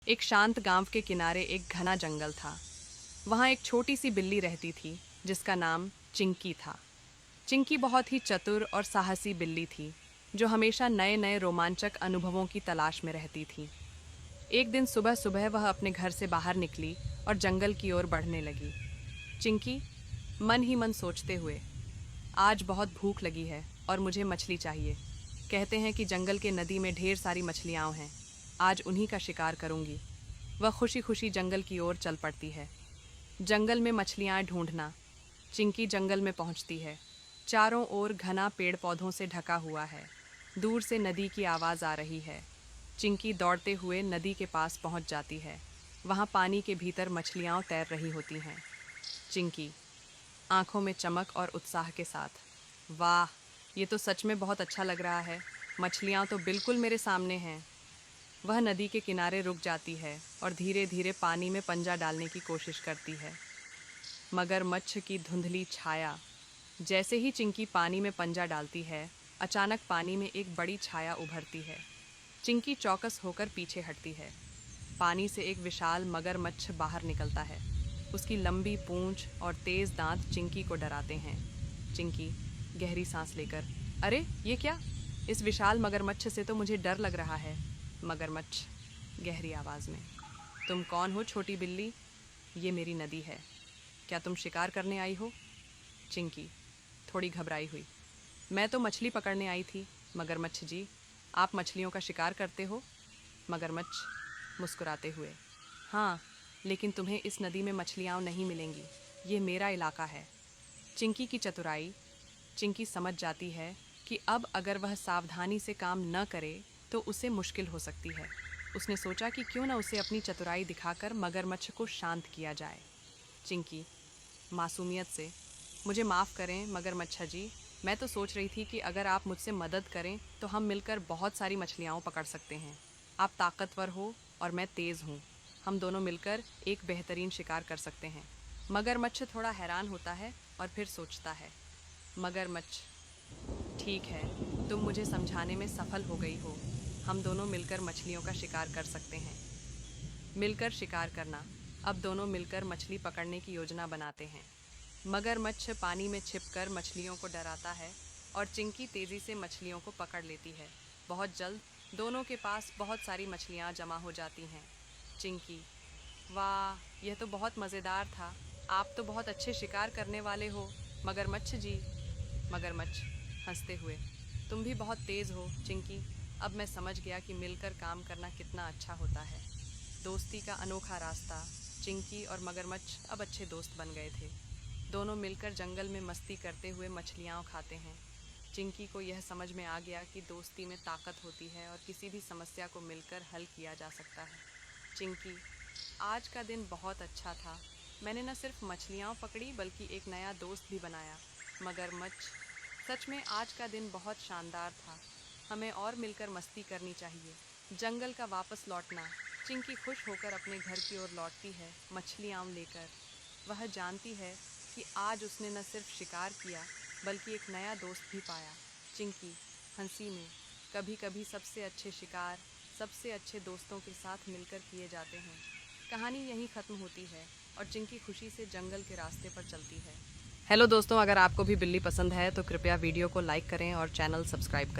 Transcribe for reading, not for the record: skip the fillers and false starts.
एक शांत गांव के किनारे एक घना जंगल था। वहाँ एक छोटी सी बिल्ली रहती थी जिसका नाम चिंकी था। चिंकी बहुत ही चतुर और साहसी बिल्ली थी जो हमेशा नए नए रोमांचक अनुभवों की तलाश में रहती थी। एक दिन सुबह सुबह वह अपने घर से बाहर निकली और जंगल की ओर बढ़ने लगी। चिंकी मन ही मन सोचते हुए, आज बहुत भूख लगी है और मुझे मछली चाहिए। कहते हैं कि जंगल के नदी में ढेर सारी मछलियाँ हैं। आज उन्हीं का शिकार करूंगी। वह खुशी खुशी जंगल की ओर चल पड़ती है। जंगल में मछलियाँ ढूंढना। चिंकी जंगल में पहुंचती है। चारों ओर घना पेड़ पौधों से ढका हुआ है। दूर से नदी की आवाज़ आ रही है। चिंकी दौड़ते हुए नदी के पास पहुंच जाती है। वहाँ पानी के भीतर मछलियाँ तैर रही होती हैं। चिंकी आंखों में चमक और उत्साह के साथ, वाह, ये तो सच में बहुत अच्छा लग रहा है। मछलियाँ तो बिल्कुल मेरे सामने हैं। वह नदी के किनारे रुक जाती है और धीरे धीरे पानी में पंजा डालने की कोशिश करती है। मगरमच्छ की धुंधली छाया। जैसे ही चिंकी पानी में पंजा डालती है, अचानक पानी में एक बड़ी छाया उभरती है। चिंकी चौकस होकर पीछे हटती है। पानी से एक विशाल मगरमच्छ बाहर निकलता है। उसकी लंबी पूंछ और तेज दांत चिंकी को डराते हैं। चिंकी गहरी सांस लेकर, अरे ये क्या? इस विशाल मगरमच्छ से तो मुझे डर लग रहा है। मगरमच्छ गहरी आवाज़ में, तुम कौन हो छोटी बिल्ली? ये मेरी नदी है। क्या तुम शिकार करने आई हो? चिंकी थोड़ी घबराई हुई, मैं तो मछली पकड़ने आई थी। मगरमच्छ जी, आप मछलियों का शिकार करते हो? मगरमच्छ मुस्कुराते हुए, हाँ, लेकिन तुम्हें इस नदी में मछलियाँ नहीं मिलेंगी। ये मेरा इलाका है। चिंकी की चतुराई। चिंकी समझ जाती है कि अब अगर वह सावधानी से काम न करे तो उसे मुश्किल हो सकती है। उसने सोचा कि क्यों न उसे अपनी चतुराई दिखाकर मगरमच्छ को शांत किया जाए। चिंकी मासूमियत से, मुझे माफ़ करें मगरमच्छ जी, मैं तो सोच रही थी कि अगर आप मुझसे मदद करें तो हम मिलकर बहुत सारी मछलियाँ पकड़ सकते हैं। आप ताकतवर हो और मैं तेज़ हूँ। हम दोनों मिलकर एक बेहतरीन शिकार कर सकते हैं। मगरमच्छ थोड़ा हैरान होता है और फिर सोचता है। मगरमच्छ, ठीक है, तुम मुझे समझाने में सफल हो गई हो। हम दोनों मिलकर मछलियों का शिकार कर सकते हैं। मिलकर शिकार करना। अब दोनों मिलकर मछली पकड़ने की योजना बनाते हैं। मगरमच्छ पानी में छिपकर मछलियों को डराता है और चिंकी तेज़ी से मछलियों को पकड़ लेती है। बहुत जल्द दोनों के पास बहुत सारी मछलियाँ जमा हो जाती हैं। चिंकी, वाह, यह तो बहुत मज़ेदार था। आप तो बहुत अच्छे शिकार करने वाले हो मगरमच्छ जी। मगरमच्छ हंसते हुए, तुम भी बहुत तेज़ हो चिंकी। अब मैं समझ गया कि मिलकर काम करना कितना अच्छा होता है। दोस्ती का अनोखा रास्ता। चिंकी और मगरमच्छ अब अच्छे दोस्त बन गए थे। दोनों मिलकर जंगल में मस्ती करते हुए मछलियाँ खाते हैं। चिंकी को यह समझ में आ गया कि दोस्ती में ताकत होती है और किसी भी समस्या को मिलकर हल किया जा सकता है। चिंकी, आज का दिन बहुत अच्छा था। मैंने न सिर्फ मछलियाँ पकड़ी बल्कि एक नया दोस्त भी बनाया। मगरमच्छ, सच में आज का दिन बहुत शानदार था। हमें और मिलकर मस्ती करनी चाहिए। जंगल का वापस लौटना। चिंकी खुश होकर अपने घर की ओर लौटती है, मछलियाँ लेकर। वह जानती है कि आज उसने न सिर्फ शिकार किया बल्कि एक नया दोस्त भी पाया। चिंकी हंसी में, कभी कभी सबसे अच्छे शिकार सबसे अच्छे दोस्तों के साथ मिलकर किए जाते हैं। कहानी यहीं ख़त्म होती है और चिंकी खुशी से जंगल के रास्ते पर चलती है। हेलो दोस्तों, अगर आपको भी बिल्ली पसंद है तो कृपया वीडियो को लाइक करें और चैनल सब्सक्राइब करें।